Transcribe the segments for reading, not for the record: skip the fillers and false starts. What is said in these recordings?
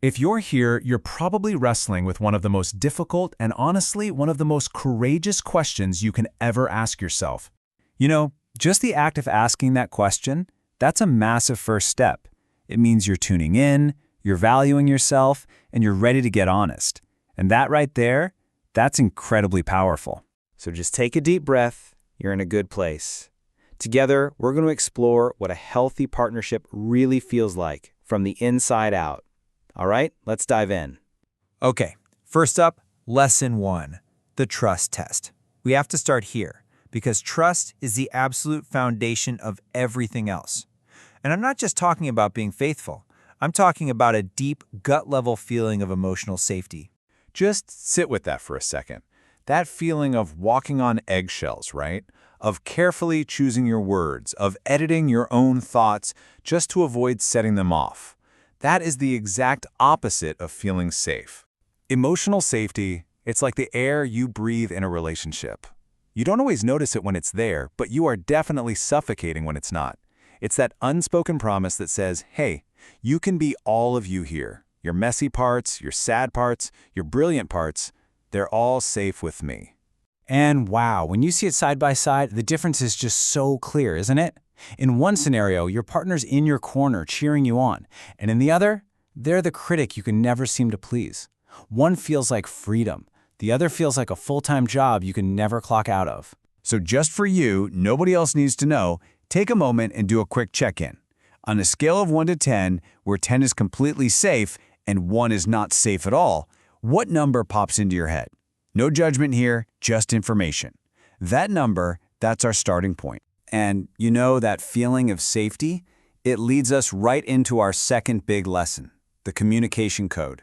If you're here, you're probably wrestling with one of the most difficult and honestly one of the most courageous questions you can ever ask yourself. Just the act of asking that question, that's a massive first step. It means you're tuning in, you're valuing yourself, and you're ready to get honest. And that right there, that's incredibly powerful. So just take a deep breath. You're in a good place. Together, we're going to explore what a healthy partnership really feels like from the inside out. All right, let's dive in. Okay, first up, lesson 1, the trust test. We have to start here because trust is the absolute foundation of everything else. And I'm not just talking about being faithful. I'm talking about a deep, gut-level feeling of emotional safety. Just sit with that for a second. That feeling of walking on eggshells, right? Of carefully choosing your words, of editing your own thoughts just to avoid setting them off. That is the exact opposite of feeling safe. Emotional safety, it's like the air you breathe in a relationship. You don't always notice it when it's there, but you are definitely suffocating when it's not. It's that unspoken promise that says, hey, you can be all of you here. Your messy parts, your sad parts, your brilliant parts, they're all safe with me. And wow, when you see it side by side, the difference is just so clear, isn't it? In one scenario, your partner's in your corner cheering you on, and in the other, they're the critic you can never seem to please. One feels like freedom. The other feels like a full-time job you can never clock out of. So just for you, nobody else needs to know, take a moment and do a quick check-in. On a scale of 1 to 10, where 10 is completely safe and 1 is not safe at all, what number pops into your head? No judgment here, just information. That number, that's our starting point. And that feeling of safety, it leads us right into our second big lesson, the communication code.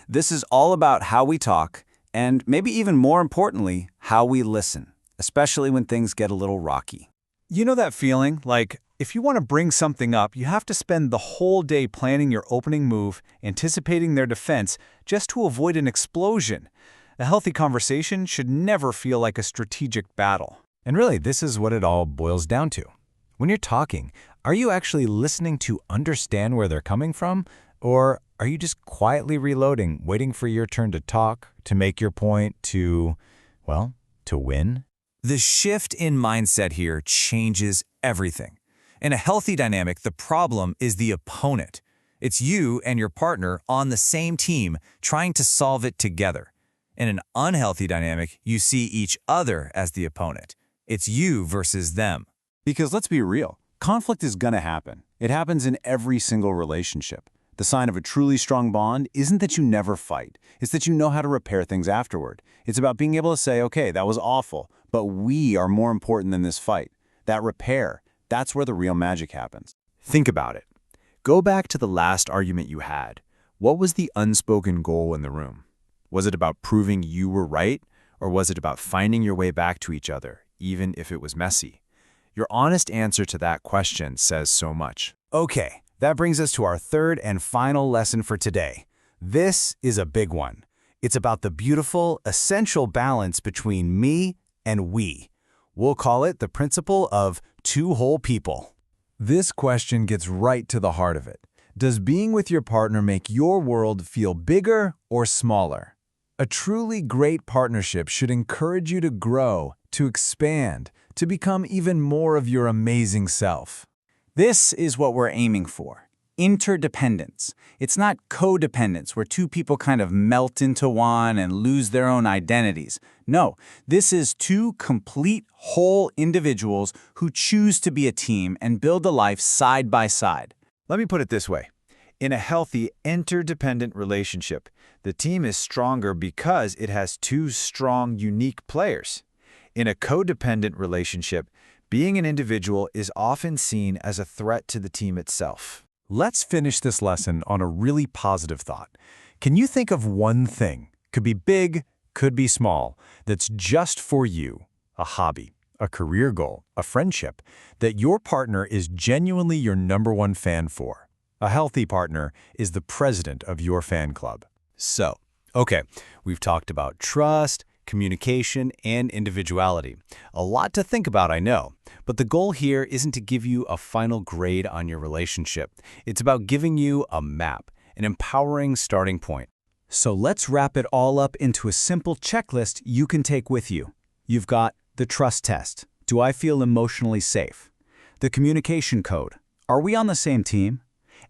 This is all about how we talk, and maybe even more importantly, how we listen, especially when things get a little rocky. You know that feeling? Like, if you want to bring something up, you have to spend the whole day planning your opening move, anticipating their defense, just to avoid an explosion. A healthy conversation should never feel like a strategic battle. And really, this is what it all boils down to. When you're talking, are you actually listening to understand where they're coming from? Or are you just quietly reloading, waiting for your turn to talk, to make your point, to win? The shift in mindset here changes everything. In a healthy dynamic, the problem is the opponent. It's you and your partner on the same team trying to solve it together. In an unhealthy dynamic, you see each other as the opponent. It's you versus them. Because let's be real, conflict is gonna happen. It happens in every single relationship. The sign of a truly strong bond isn't that you never fight. It's that you know how to repair things afterward. It's about being able to say, okay, that was awful, but we are more important than this fight. That repair, that's where the real magic happens. Think about it. Go back to the last argument you had. What was the unspoken goal in the room? Was it about proving you were right, or was it about finding your way back to each other, even if it was messy? Your honest answer to that question says so much. Okay, that brings us to our third and final lesson for today. This is a big one. It's about the beautiful, essential balance between me and we. We'll call it the principle of two whole people. This question gets right to the heart of it. Does being with your partner make your world feel bigger or smaller? A truly great partnership should encourage you to grow, to expand, to become even more of your amazing self. This is what we're aiming for. Interdependence. It's not codependence, where two people kind of melt into one and lose their own identities. No, this is two complete, whole individuals who choose to be a team and build a life side by side. Let me put it this way. In a healthy, interdependent relationship, the team is stronger because it has two strong, unique players. In a codependent relationship, being an individual is often seen as a threat to the team itself. Let's finish this lesson on a really positive thought. Can you think of one thing, could be big, could be small, that's just for you? A hobby, a career goal, a friendship, that your partner is genuinely your #1 fan for. A healthy partner is the president of your fan club. So, okay, we've talked about trust, communication, and individuality. A lot to think about, I know, but the goal here isn't to give you a final grade on your relationship. It's about giving you a map, an empowering starting point. So let's wrap it all up into a simple checklist you can take with you. You've got the trust test. Do I feel emotionally safe? The communication code. Are we on the same team?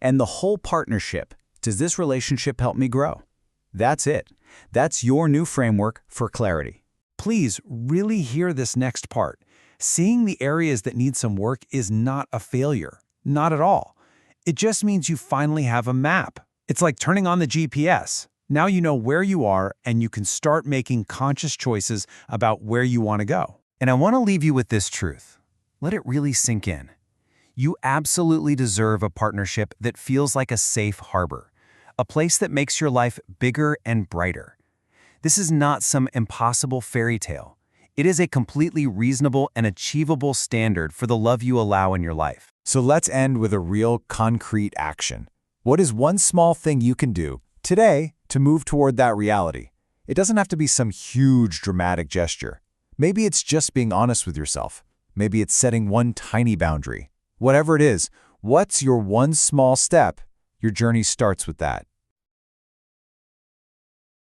And the whole partnership. Does this relationship help me grow? That's it. That's your new framework for clarity. Please really hear this next part. Seeing the areas that need some work is not a failure. Not at all. It just means you finally have a map. It's like turning on the GPS. Now you know where you are and you can start making conscious choices about where you want to go. And I want to leave you with this truth. Let it really sink in. You absolutely deserve a partnership that feels like a safe harbor, a place that makes your life bigger and brighter. This is not some impossible fairy tale. It is a completely reasonable and achievable standard for the love you allow in your life. So let's end with a real concrete action. What is one small thing you can do today to move toward that reality? It doesn't have to be some huge dramatic gesture. Maybe it's just being honest with yourself. Maybe it's setting one tiny boundary. Whatever it is, what's your one small step? Your journey starts with that.